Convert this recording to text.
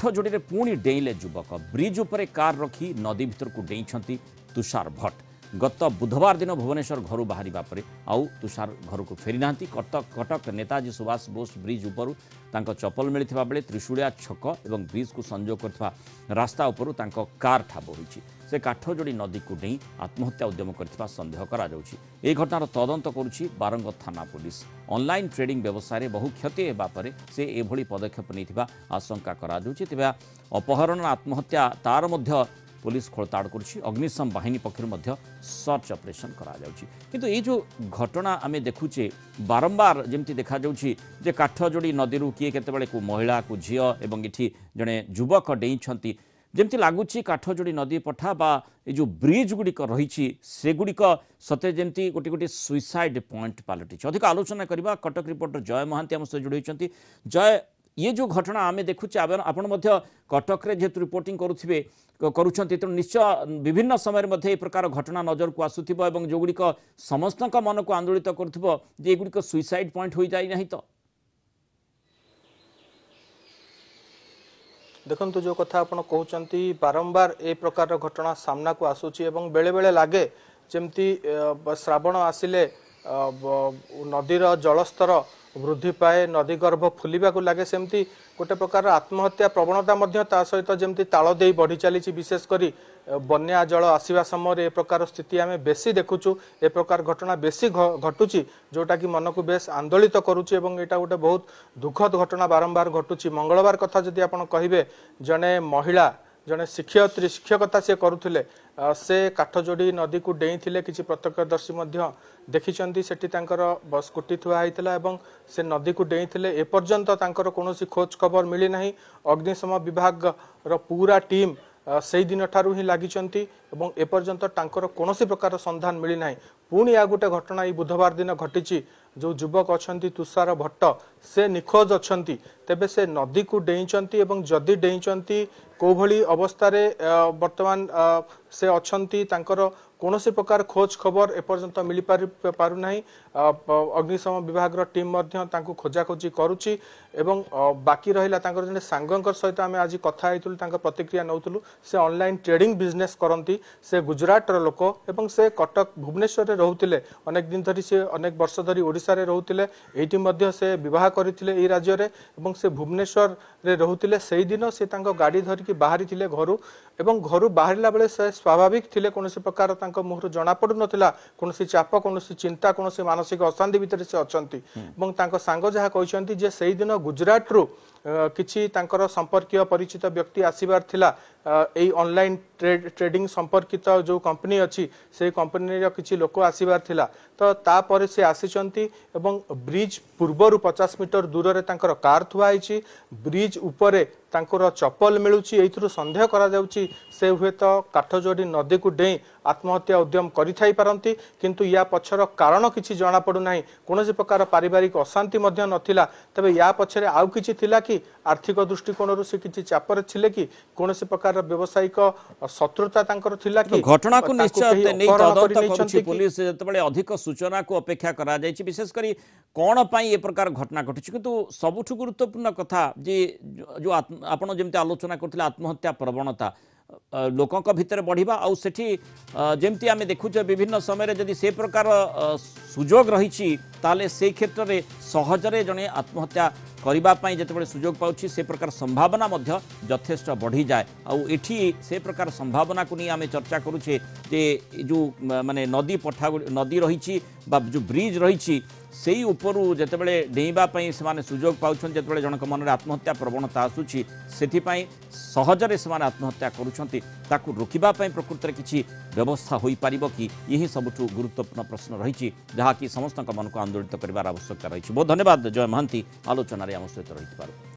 काठजोड़ी में पुणी डेइले युवक ब्रिज उपरे कार रखी नदी भीतर को डेइछंती तुषार भट्ट। गत बुधवार दिन भुवनेश्वर घर बाहर पर आउ तुषार घर को फेरी ना कटक नेताजी सुभाष बोस ब्रिज उपरू तांको चपल मिलता बेले त्रिशूलिया छक और ब्रिज को संजोग करथिबा रास्ता उपरू तांको कार ठाब होईछि। से काठजोड़ी नदी को डेई आत्महत्या उद्यम करथिबा संदेह करा जाउछि। ए घटनार तदंत करुछि बारंग थाना पुलिस। ऑनलाइन ट्रेडिंग व्यवसाय रे बहु क्षति हेबा परे से एभली पदक्षेप नैथिबा आशंका करा जाउछि। तेबे अपहरण आत्महत्या तार मध्य पुलिस खोलताड़ करुछि। अग्निशम बाहिनी पक्षर मध्य सर्च ऑपरेशन करा जाउछि। किंतु ये जो घटना आमे देखुचे बारंबार जेमती देखा जाउछि जे काठजोड़ी नदी रु किए केतेबेले को महिला को झियो एवं इठी जने युवक डेइछंती जेमती लागुछि काठजोड़ी नदी पठा बा ये जो ब्रिज गुड़िक रही से गुड़िक सते जमती गोटे गोटे सुइसाइड पॉइंट पलटि। अधिक आलोचना करबा कटक रिपोर्टर जय महांती आम सहित जोड़ी होइछंती। जय, ये जो घटना आमे देखुचे आपण मध्य कटक रे जेतु रिपोर्टिंग करुछंती तो निश्चय विभिन्न समय मध्य ए प्रकार घटना नजर को आसुथिबो एवं जो गुड़िक समस्त मन को आंदोलित करथिबो जे ए गुड़िक सुइसाइड पॉइंट होई जाई नहीं तो। देखंतु जो कथा आपण कहउचंती बारंबार ए प्रकार घटना सामना को आसुची एवं बेले बेले लागे जेमती श्रावण आसिले नदीर जलस्तर वृद्धि पाए नदी गर्भ फुलिबा को लगे सेमती गोटे प्रकार आत्महत्या प्रवणता मध्य ता सहित जेमती ताल देई बढ़ी चली विशेष करी बन्या जल आसीबा समय ए प्रकार स्थिति आमे बेसी देखुचु। ए प्रकार घटना बेसी घटुची जोटा कि मन को बेस आंदोलित करुची एवं एटा गोटे बहुत दुखद घटना बारंबार घटुची। मंगलवार कथा जदि आपण कहिबे जने महिला जने शिक्षयत्री शिक्षकता से करुथिले से काठजोड़ी नदी को डेई थिले किछि प्रत्यक्षदर्शी मध्य देखिचंती सेठी तांकर स्कूटी थुआ हैतला एवं से नदी को डेई थिले ए पर्यंत तांकर कोनोसी खोज खबर मिली नाही। अग्निशम विभाग रो पूरा टीम से दिन ठारू ही लागिचंती एवं ए पर्यंत तांकर कोनोसी प्रकार संधान मिली नाही। पुणी आ गोटे घटना ई बुधवार दिन घटिची जो युवक अछंती तुषार भट्ट से निखोज अछंती। तेबे से नदी को डेइचंती एवं जदि डेइचंती को भली अवस्था रे वर्तमान से अछंती तांकर कोनोसी प्रकार खोज खबर एपर्यंत मिली पारु नाही। अग्निशम विभाग रो टीम मध्य तांको खोजा खोजी करूची एवं बाकी रहिला तांकर जने सांगंकर सहित आमे आज कथा हैतुल तांकर प्रतिक्रिया नउतुलु। से ऑनलाइन ट्रेडिंग बिजनेस करंती से गुजरात रो लोक एवं से कटक भुवनेश्वर रे रहुतिले अनेक दिन धरी से अनेक वर्ष धरी ओडिसा रे रहुतिले एठी मध्य से विवाह करिथिले ए राज्य रे एवं से भुवनेश्वर रे रहुतिले सेही दिन से तांको गाड़ी धरि की बाहरी थिले घरु एवं घरु बाहरिला बेले से स्वाभाविक थिले कोनोसी प्रकार तांको मुहर जणा पडु नथिला कोनोसी चाप कोनोसी चिंता कोनोसी मानसिक अशांति भितर से अछंती एवं तांको सांग जहा कहिसंती जे सेही दिन गुजरात रु किछि तांकर संपर्कीय परिचित व्यक्ति आसीबार थिला एई ऑनलाइन ट्रेडिंग संपर्कित जो कंपनी अच्छी से कंपनी रो किछि लोक आसीबार थिला तो तापर से आसीचंती एवं ब्रिज पूर्वरु 50 मीटर दूर रे तांकर कार थुआ आइछि। ब्रिज उपरे तांकर चप्पल मिलुछि एथुरु संदेह करा जाउछि से हुए तो काठजोड़ी नदी को डेई आत्महत्या उद्यम करि थाई पारंती किंतु या पछर कारण किछि जणा पडु नाही। कोनोसी प्रकार पारिवारिक अशांति मध्य नथिला। तबे या पछरे आउ किछि थिला कि आर्थिक दृष्टिकोणरु से किछि चापर थिले कि कोनोसी प्रकार व्यवसायिक शत्रुता तांकर थिला कि घटना को निश्चय नै तदंत करूछि पुलिस जेतबेले अधिक सूचना को अपेक्षा करा जायछि विशेष करी कोन पई ए प्रकार घटना घटिछि। किंतु सबुठु गुरुत्वपूर्ण कथा जे जो आपण जेमते आलोचना करथिले आत्महत्या प्रवणता लोकों भितर बढ़िबा आउ सेठी जेमती आमे देखुचे विभिन्न समय रे जदि से प्रकार सुजोग रहिछि ताले से क्षेत्र रे सहजरे जने आत्महत्या करिबा पई जेतेबेले सुजोग पाउछि से प्रकार संभावना मध्य यथेष्ट बढ़ी जाए। आउ एठी से प्रकार संभावना को नहीं आमे चर्चा करूछे जे जो माने नदी पठा नदी रहिछि बा जो ब्रिज रहिछि सेई उपरु जेतेबेले डेइबा पई सेमाने सुजोग पाउछन जेतेबेले जनक मन रे आत्महत्या प्रवणता आसुछि सेथि पई सहजरे सेमाने आत्महत्या करूछंती ताकू रोकिबा पई प्रकृति रे किछि व्यवस्था होई पारिबो कि यही सबुठु गुरुत्वपूर्ण प्रश्न रहिछि जहा कि समस्त मन को आंदोलित करिवार आवश्यकता रहिछि। बहुत धन्यवाद जय महांती आलोचना रे आम सहित रहिथिबार।